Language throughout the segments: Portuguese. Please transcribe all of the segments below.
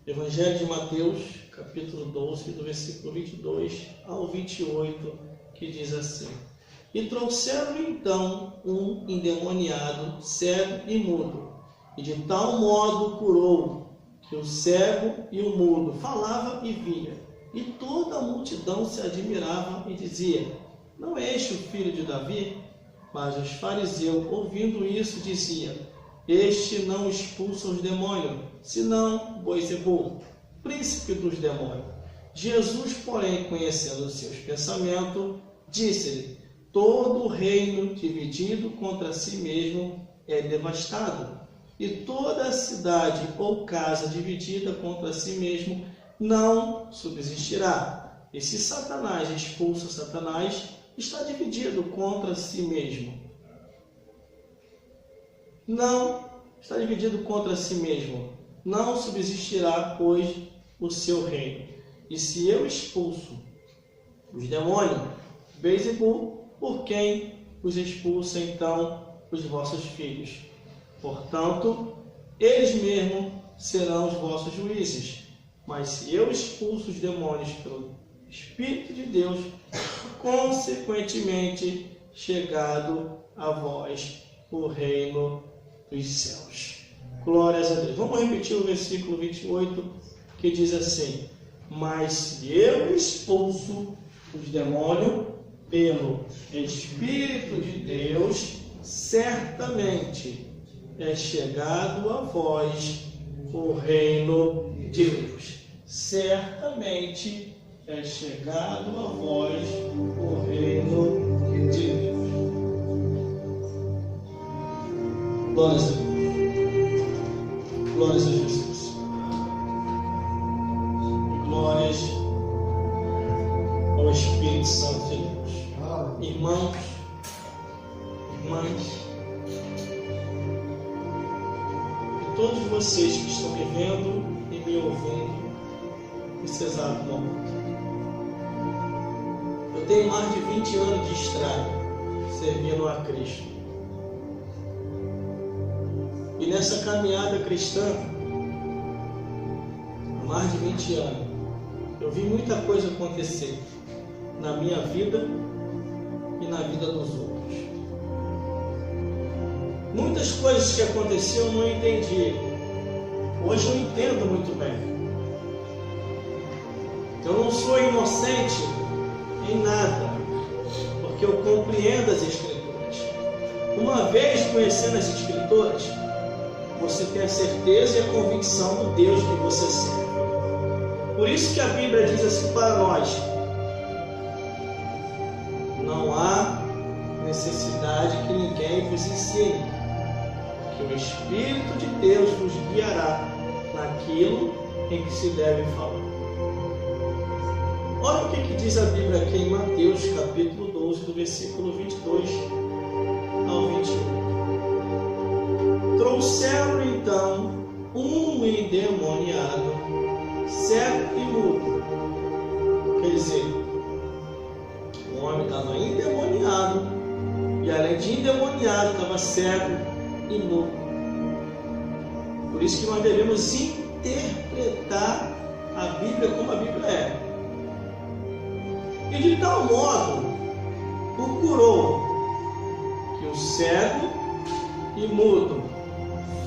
Evangelho de Mateus, capítulo 12, do versículo 22 ao 28, que diz assim: E trouxeram então um endemoniado, cego e mudo, e de tal modo curou, que o cego e o mudo falava e via. E toda a multidão se admirava e dizia: Não é este o filho de Davi? Mas os fariseus, ouvindo isso, diziam: Este não expulsa os demônios, senão Beelzebul, príncipe dos demônios. Jesus, porém, conhecendo os seus pensamentos, disse-lhe: Todo reino dividido contra si mesmo é devastado, e toda cidade ou casa dividida contra si mesmo não subsistirá. E se Satanás expulsa Satanás, está dividido contra si mesmo. Está dividido contra si mesmo. Não subsistirá, pois, o seu reino. E se eu expulso os demônios, Beelzebul, por quem os expulsa então os vossos filhos? Portanto, eles mesmos serão os vossos juízes. Mas se eu expulso os demônios pelo Espírito de Deus, consequentemente, chegado a vós o reino dos céus. Glórias a Deus. Vamos repetir o versículo 28, que diz assim: Mas se eu expulso os demônios pelo Espírito de Deus, certamente é chegado a vós o reino de Deus. Certamente é chegado a vós o reino de Deus. Glórias a Deus. Glórias a Jesus. Glórias ao Espírito Santo de Deus. Irmãos, irmãs, e todos vocês que estão me vendo e me ouvindo nesse exato momento. Eu tenho mais de 20 anos de estrada servindo a Cristo. E nessa caminhada cristã, há mais de 20 anos, eu vi muita coisa acontecer na minha vida e na vida dos outros. Muitas coisas que aconteciam eu não entendi. Hoje eu entendo muito bem. Eu não sou inocente em nada, porque eu compreendo as Escrituras. Uma vez conhecendo as Escrituras, você tem a certeza e a convicção do Deus que você serve. Por isso que a Bíblia diz assim para nós: não há necessidade que ninguém vos ensine, que o Espírito de Deus vos guiará naquilo em que se deve falar. Olha o que diz a Bíblia aqui em Mateus, capítulo 12, do versículo 22 ao 21. Trouxeram então um endemoniado, cego e mudo. Quer dizer, o homem estava endemoniado, e além de endemoniado, estava cego e mudo. Por isso que nós devemos interpretar a Bíblia como a Bíblia é. E de tal modo o curou, que o cego e mudo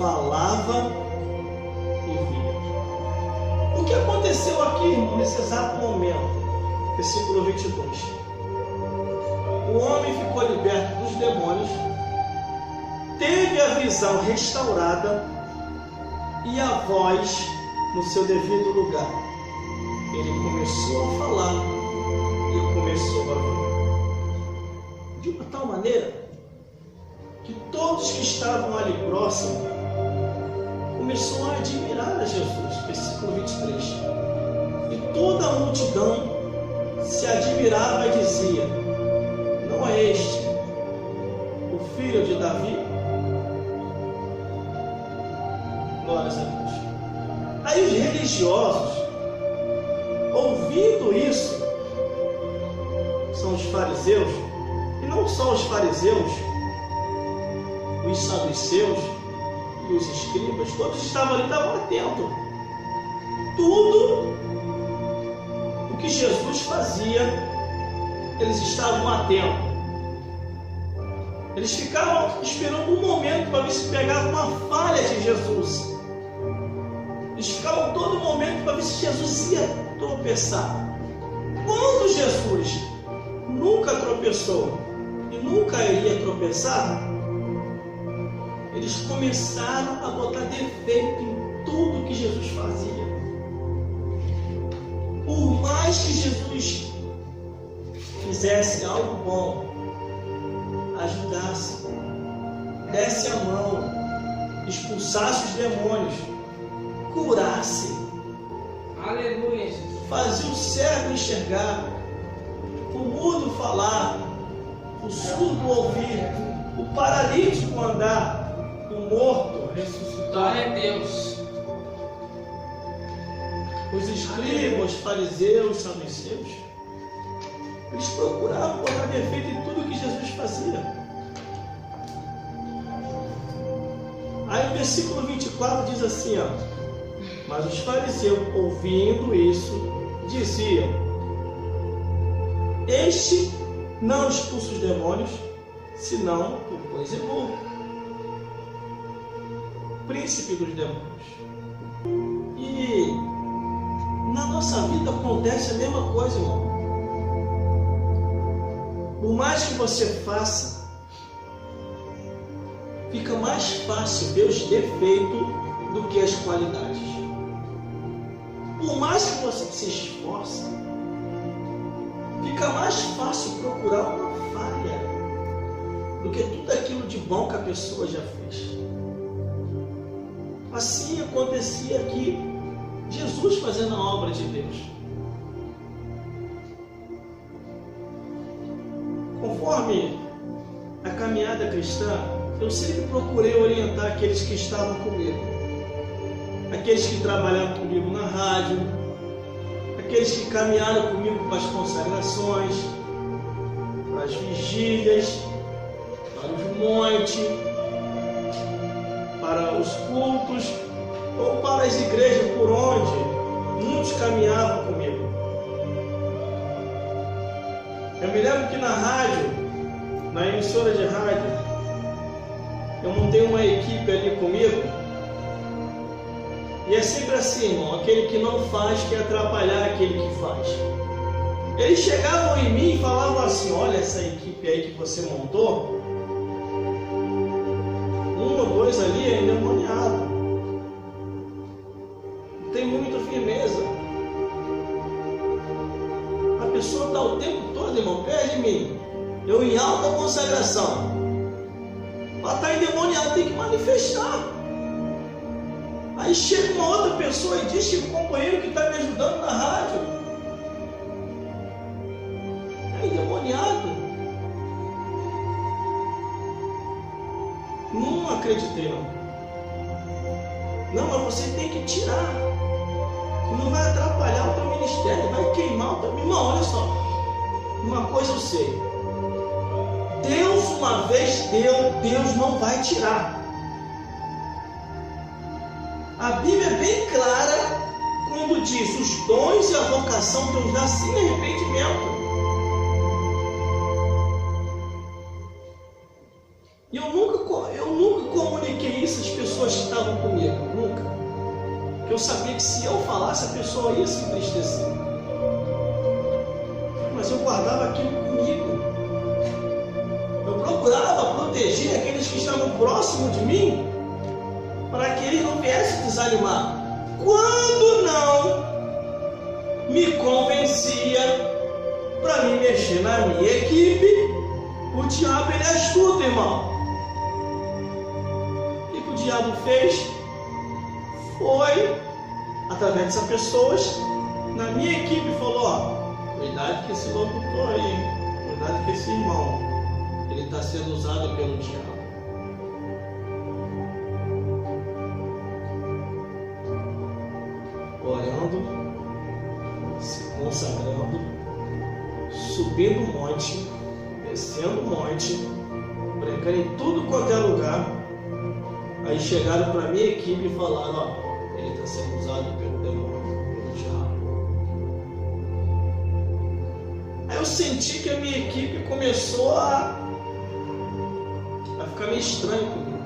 falava e via. O que aconteceu aqui, irmão, nesse exato momento? Versículo 22. O homem ficou liberto dos demônios, teve a visão restaurada e a voz no seu devido lugar. Ele começou a falar e começou a ver. De uma tal maneira que todos que estavam ali próximos começou a admirar a Jesus. Versículo 23. E toda a multidão se admirava e dizia: Não é este o filho de Davi? Glórias a Deus. Aí os religiosos, ouvindo isso, são os fariseus, e não só os fariseus, os saduceus e os escribas, todos estavam ali, estavam atentos. tudo o que Jesus fazia, eles estavam atentos. Eles ficavam esperando um momento para ver se pegava uma falha de Jesus. Eles ficavam todo momento para ver se Jesus ia tropeçar. Quando Jesus nunca tropeçou e nunca iria tropeçar, eles começaram a botar defeito em tudo que Jesus fazia. Por mais que Jesus fizesse algo bom, ajudasse, desse a mão, expulsasse os demônios, curasse, aleluia, fazia o cego enxergar, o mudo falar, o surdo ouvir, o paralítico andar, o morto ressuscitar. Glória a Deus. Os escribas, os fariseus, os saduceus, eles procuravam botar defeito em tudo que Jesus fazia. Aí o versículo 24 diz assim, ó: mas os fariseus, ouvindo isso, diziam: este não expulsa os demônios, senão por Beelzebul, príncipe dos demônios. E na nossa vida acontece a mesma coisa, irmão. Por mais que você faça, fica mais fácil ver os defeitos do que as qualidades. Por mais que você se esforce, fica mais fácil procurar uma falha do que tudo aquilo de bom que a pessoa já fez. Assim acontecia aqui, Jesus fazendo a obra de Deus. Conforme a caminhada cristã, eu sempre procurei orientar aqueles que estavam comigo, aqueles que trabalharam comigo na rádio, aqueles que caminharam comigo para as consagrações, para as vigílias, para os montes, para os cultos, ou para as igrejas por onde muitos caminhavam comigo. Eu me lembro que na rádio, na emissora de rádio, eu montei uma equipe ali comigo, e é sempre assim, irmão: aquele que não faz quer atrapalhar aquele que faz. Eles chegavam em mim e falavam assim: olha, essa equipe aí que você montou, um ou dois ali é endemoniado, não tem muita firmeza. A pessoa está o tempo todo, irmão, perto de mim, eu em alta consagração, ela está endemoniada, tem que manifestar. Aí chega uma outra pessoa e diz que o companheiro que está me ajudando na rádio é endemoniado. Não acreditei, não. Não, mas você tem que tirar. Não vai atrapalhar o teu ministério, vai queimar o teu... Irmão, olha só. Uma coisa eu sei. Deus uma vez deu, Deus não vai tirar. A Bíblia é bem clara quando diz: os dons e a vocação Deus dá sem arrependimento. E eu nunca comuniquei isso às pessoas que estavam comigo, nunca. Porque eu sabia que se eu falasse, a pessoa ia se entristecer. Mas eu guardava aquilo comigo. Eu procurava proteger aqueles que estavam próximos de mim, para que ele não viesse desanimar. Quando não me convencia para me mexer na minha equipe, o diabo ele é astuto, irmão. O que o diabo fez? Foi, através dessas pessoas, na minha equipe, falou: ó, cuidado que esse locutor aí, cuidado que esse irmão, ele está sendo usado pelo diabo. Orando, se consagrando, subindo o monte, descendo o monte, brincando em tudo quanto é lugar. Aí chegaram para a minha equipe e falaram: ó, ele está sendo usado pelo demônio. eu senti que a minha equipe começou a ficar meio estranho comigo.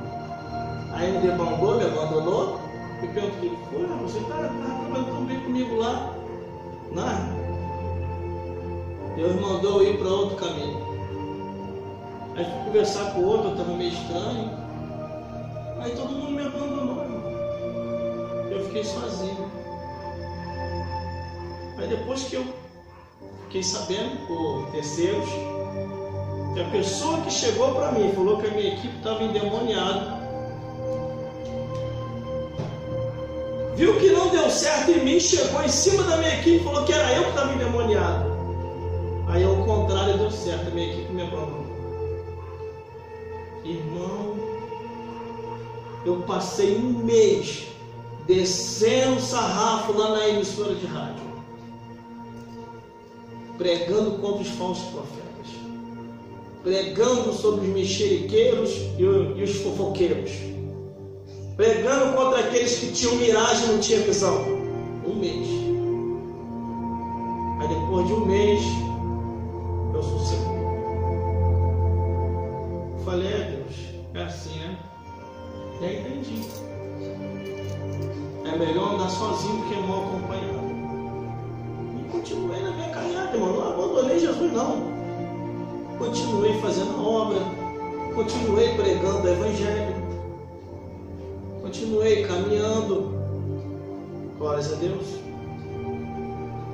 Aí me debandou, me abandonou. Me perguntou o que foi. Você tá trabalhando tão bem comigo lá. Não. Deus mandou eu ir para outro caminho. Aí fui conversar com o outro, eu estava meio estranho. Aí todo mundo me abandonou, irmão. Eu fiquei sozinho. Aí depois que eu fiquei sabendo por terceiros que a pessoa que chegou para mim falou que a minha equipe estava endemoniada, viu que não deu certo em mim, chegou em cima da minha equipe e falou que era eu que estava endemoniado. Aí ao contrário deu certo, a minha equipe me abandonou. Irmão, eu passei um mês descendo o sarrafo lá na emissora de rádio, pregando contra os falsos profetas, pregando sobre os mexeriqueiros e os fofoqueiros, pregando contra aqueles que tinham miragem e não tinham visão. Um mês. Aí depois de um mês eu sossego. Falei, Deus, é assim, né? E aí entendi. É melhor andar sozinho do que mal acompanhado. E continuei na minha caminhada, irmão. Não abandonei Jesus, não. Continuei fazendo a obra. Continuei pregando o Evangelho. Continuei caminhando. Glórias a Deus.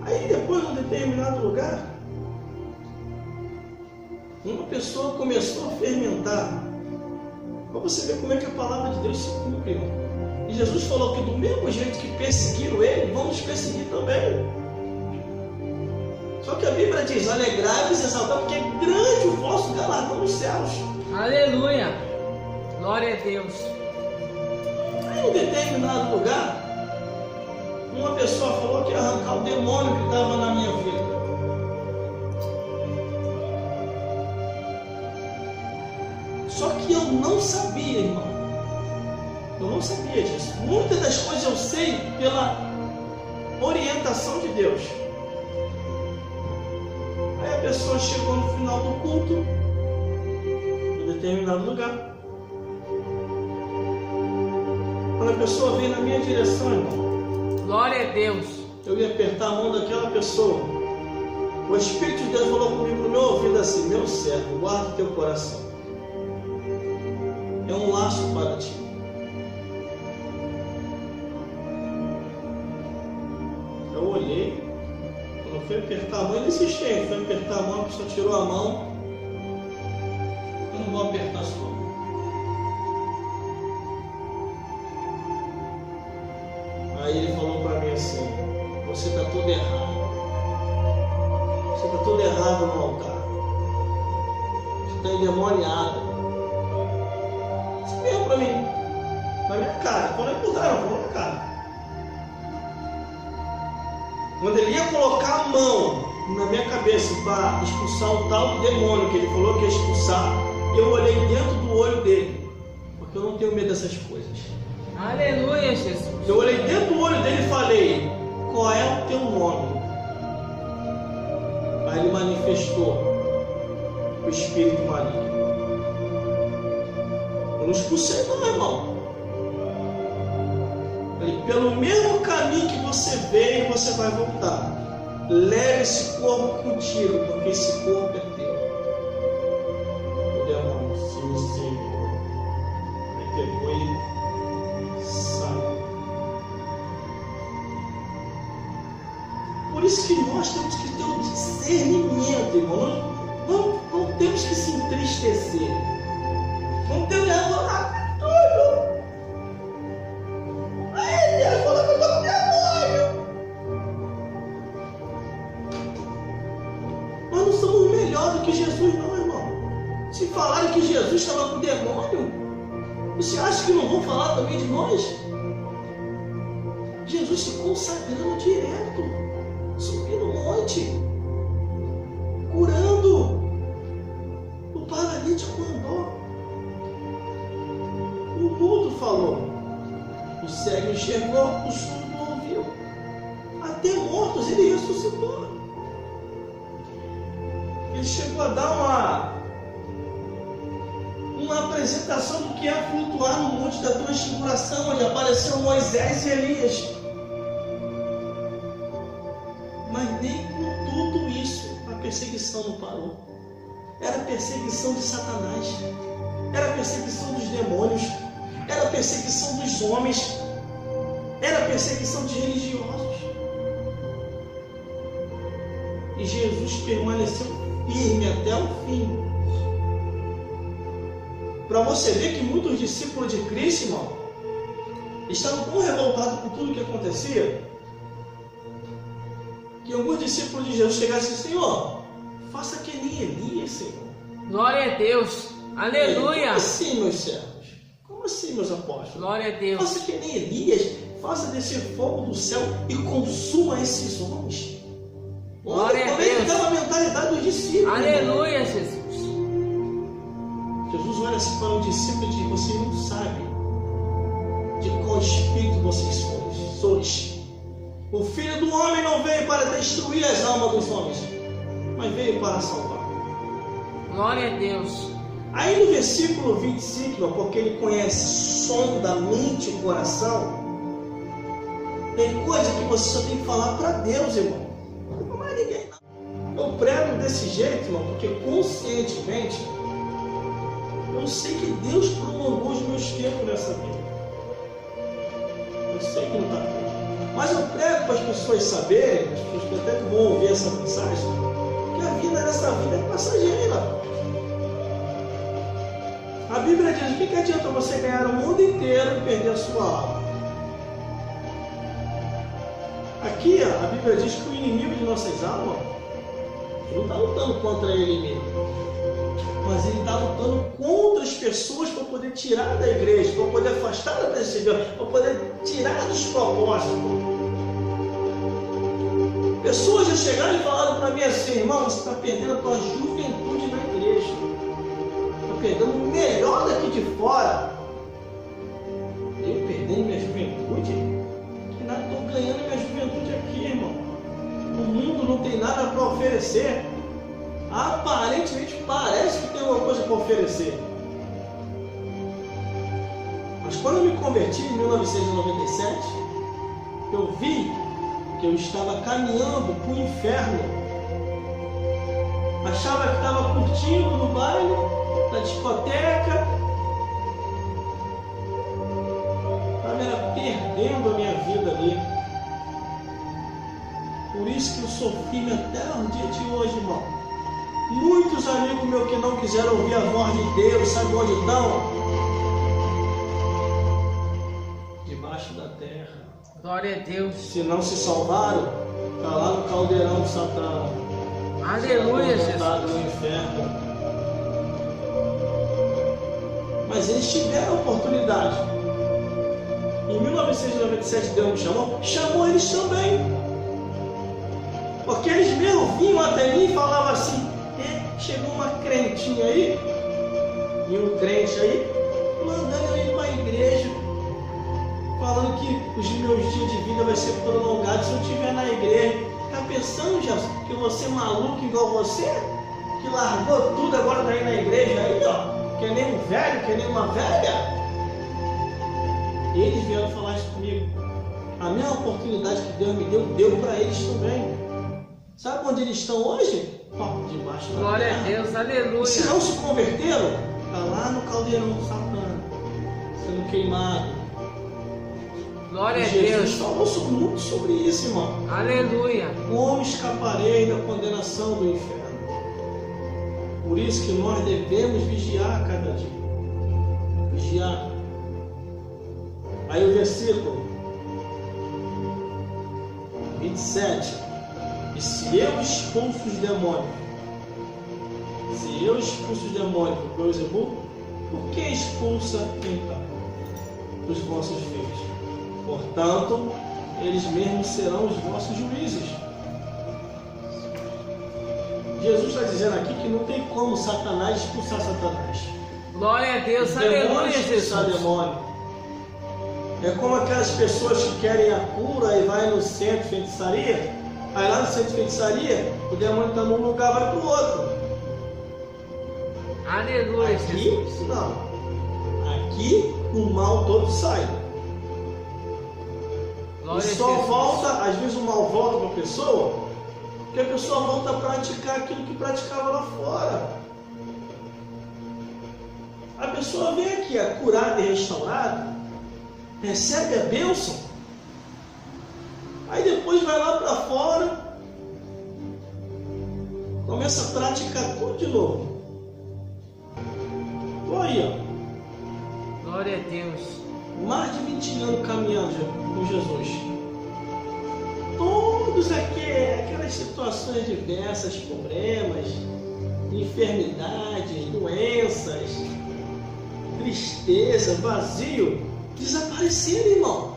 Aí depois, num determinado lugar, uma pessoa começou a fermentar. Para você ver como é que a palavra de Deus se cumpre, irmão. E Jesus falou que do mesmo jeito que perseguiram ele, vão nos perseguir também. Só que a Bíblia diz: alegrai-vos e exaltai, porque é grande o vosso galardão nos céus. Aleluia! Glória a Deus. Aí em um determinado lugar, uma pessoa falou que ia arrancar o demônio que estava na minha vida. Só que eu não sabia, irmão. Eu não sabia disso. Muitas das coisas eu sei pela orientação de Deus. Aí a pessoa chegou no final do culto, em determinado lugar. Quando a pessoa veio na minha direção, irmão, glória a Deus, eu ia apertar a mão daquela pessoa. O Espírito de Deus falou comigo no meu ouvido assim: meu servo, guarda teu coração. É um laço para ti. Eu olhei, quando fui apertar a mão, ele insistiu, foi apertar a mão, a pessoa tirou a mão. Eu não vou apertar a sua mão. Aí ele falou para mim assim: você está tudo errado. Você está tudo errado no altar. Você está endemoniado. Veio para mim, na minha cara, falou por trás, não, falou na cara. Quando ele ia colocar a mão na minha cabeça para expulsar o tal demônio que ele falou que ia expulsar, eu olhei dentro do olho dele, porque eu não tenho medo dessas coisas. Aleluia, Jesus. Eu olhei dentro do olho dele e falei: qual é o teu nome? Aí ele manifestou o espírito maligno. Eu não expulsei não, irmão. Ele, pelo mesmo caminho que você veio, você vai voltar. Leve esse corpo contigo, porque esse corpo é teu. O demônio se aí pegou e saiu. Por isso que nós temos que ter um discernimento, irmão. Não temos que se entristecer. Não tem demônio tudo. Aí Deus falou que eu estou com demônio. Nós não somos melhor do que Jesus, não, irmão. Se falarem que Jesus estava com demônio, você acha que não vão falar também de nós? Jesus se consagrando direto, subindo no monte, curando. O paralítico andou. O mudo falou, o cego enxergou, o surdo ouviu, até mortos ele ressuscitou. Ele chegou a dar uma apresentação do que é flutuar no Monte da Transfiguração, onde apareceu Moisés e Elias. Mas nem com tudo isso a perseguição não parou. Era a perseguição de Satanás, era a perseguição dos demônios, era a perseguição dos homens, era a perseguição de religiosos. E Jesus permaneceu firme até o fim. Para você ver que muitos discípulos de Cristo, irmão, estavam tão revoltados por tudo que acontecia, que alguns discípulos de Jesus chegaram assim: Senhor, faça que nem Elias, Senhor. Glória a Deus. Aleluia. Como assim, meus servos? Como assim, meus apóstolos? Glória a Deus. Faça que nem Elias, faça descer fogo do céu e consuma esses homens. Glória a Olha como é que Deus. estava a mentalidade dos discípulos. Aleluia, Jesus. Jesus olha assim para um discípulo e diz: vocês não sabem de qual espírito vocês sois. O Filho do Homem não veio para destruir as almas dos homens, mas veio para salvar. Glória a Deus. Aí no versículo 25, porque ele conhece o som da mente e o coração, tem coisa que você só tem que falar para Deus, irmão. Não mais ninguém, não. Eu prego desse jeito, irmão, porque conscientemente eu sei que Deus prolongou os meus tempos nessa vida. Eu sei que não está bem. Mas eu prego para as pessoas saberem, as pessoas que até vão ouvir essa mensagem, que a vida nessa vida é passageira. A Bíblia diz: o que adianta você ganhar o mundo inteiro e perder a sua alma? Aqui a Bíblia diz que o inimigo de nossas almas não está lutando contra ele mesmo, mas ele está lutando contra as pessoas para poder tirar da igreja, para poder afastar da presença de Deus, para poder tirar dos propósitos. Pessoas já chegaram e falaram para mim assim: irmão, você está perdendo a tua juventude na igreja, está perdendo o melhor daqui de fora. Eu perdendo minha juventude? Que nada, estou ganhando minha juventude aqui, irmão. O mundo não tem nada para oferecer. Aparentemente parece que tem alguma coisa para oferecer. Mas quando eu me converti em 1997, eu vi que eu estava caminhando para o inferno. Achava que estava curtindo no baile, na discoteca. Estava perdendo a minha vida ali. Por isso que eu sou firme até o dia de hoje, irmão. Muitos amigos meus que não quiseram ouvir a voz de Deus, sabe onde estão? Debaixo da terra. Glória a Deus. Se não se salvaram, está lá no caldeirão de Satã. Aleluia, Jesus. No inferno. Mas eles tiveram a oportunidade. Em 1997 Deus me chamou eles também. Porque eles mesmo vinham até mim e falavam assim: chegou uma crentinha aí, e um crente aí, mandando eu ir para a igreja, falando que os meus dias de vida vai ser prolongados se eu estiver na igreja. Tá pensando, Jesus, que você é maluco igual você, que largou tudo, agora está aí na igreja aí, ó, que é nem um velho, que é nem uma velha? E eles vieram falar isso comigo. A mesma oportunidade que Deus me deu para eles também. Sabe onde eles estão hoje? Debaixo da Glória terra. a Deus, aleluia. E se não se converteram, está lá no caldeirão do Satã, sendo queimado. Glória a Jesus Deus. falou muito sobre isso, irmão. Aleluia. Como escaparei da condenação do inferno? Por isso que nós devemos vigiar cada dia. Vigiar. Aí o versículo 27. E se eu expulso os demônios, por Beelzebul, por que expulsa então os vossos filhos? Portanto, eles mesmos serão os vossos juízes. Jesus está dizendo aqui que não tem como Satanás expulsar Satanás. Glória a Deus, aleluia, Expulsar Jesus. demônio. É como aquelas pessoas que querem a cura e vai no centro de feitiçaria. Aí lá no centro de feitiçaria, o demônio está num lugar, vai para o outro. Aleluia, Aqui, Jesus. não. Aqui, o mal todo sai. Glória E a só Jesus. volta, às vezes o mal volta para a pessoa, porque a pessoa volta a praticar aquilo que praticava lá fora. A pessoa vem aqui, é curada e restaurada, recebe a bênção, aí depois vai lá para fora, começa a praticar tudo de novo. Olha aí, ó. Glória a Deus. Mais de 20 anos caminhando com Jesus. Todos aquelas situações diversas, problemas, enfermidades, doenças, tristeza, vazio, desapareceram, irmão.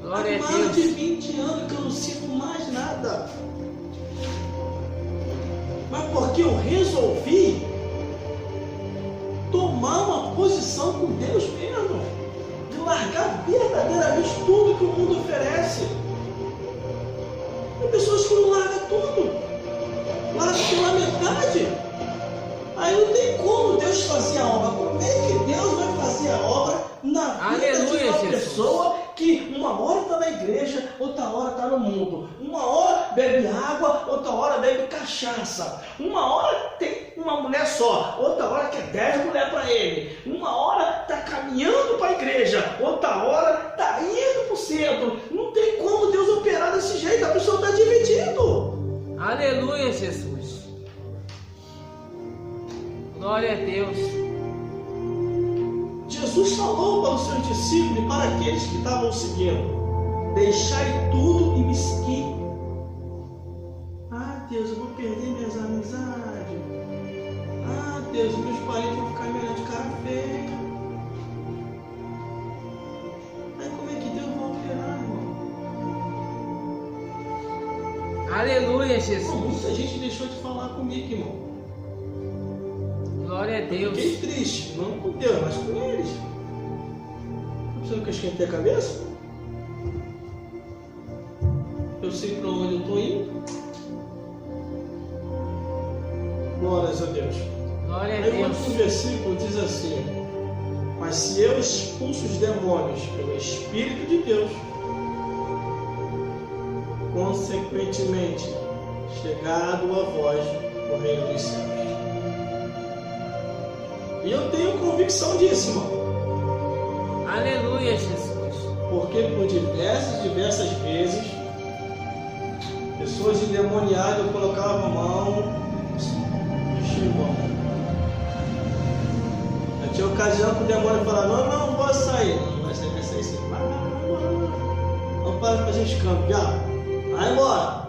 Glória Há a mais de Deus. 20 anos que eu não sinto mais nada. Mas porque eu resolvi tomar uma posição com Deus mesmo, de largar verdadeiramente tudo que o mundo oferece. Tem pessoas que não largam tudo, largam pela metade. Aí não tem como Deus fazer a obra. Como é que Deus vai fazer a obra na vida Aleluia, de uma Jesus. pessoa que uma hora está na igreja, outra hora está no mundo, uma hora bebe água, outra hora bebe cachaça, uma hora tem uma mulher só, outra hora quer 10 mulheres para ele, uma hora está caminhando para a igreja, outra hora está indo para o centro. Não tem como Deus operar desse jeito, a pessoa está dividindo. Aleluia, Jesus. Glória a Deus. Jesus falou para os seus discípulos e para aqueles que estavam seguindo: deixai tudo e me seguir. Ah, Deus, eu vou perder minhas amizades. Ah, Deus, meus parentes vão ficar me olhando de cara feia. Aí como é que Deus vai operar, irmão? Aleluia, Pô, Jesus. muita gente deixou de falar comigo, irmão. Glória a Deus. Fiquei triste, não com Deus, mas com eles. Você não quer esquentar a cabeça? Eu sei para onde eu estou indo. Glórias a Deus. Glória a Aí o Deus. último versículo diz assim: mas se eu expulso os demônios pelo Espírito de Deus, consequentemente, chegado a vós o reino dos céus. E eu tenho convicção disso, irmão. Aleluia, Jesus. Porque por diversas vezes, pessoas endemoniadas, eu colocava a mão, irmão. Aí tinha ocasião que o demônio falava: não vou sair. Não vai sair, vai sair sim. Vamos para fazer escampo, já. Vai embora.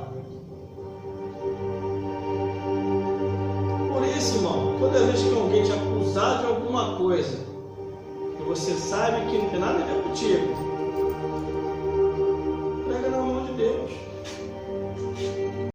Por isso, irmão, toda vez que alguém te acusar de alguma coisa, que você sabe que não tem nada a ver contigo, prega na mão de Deus.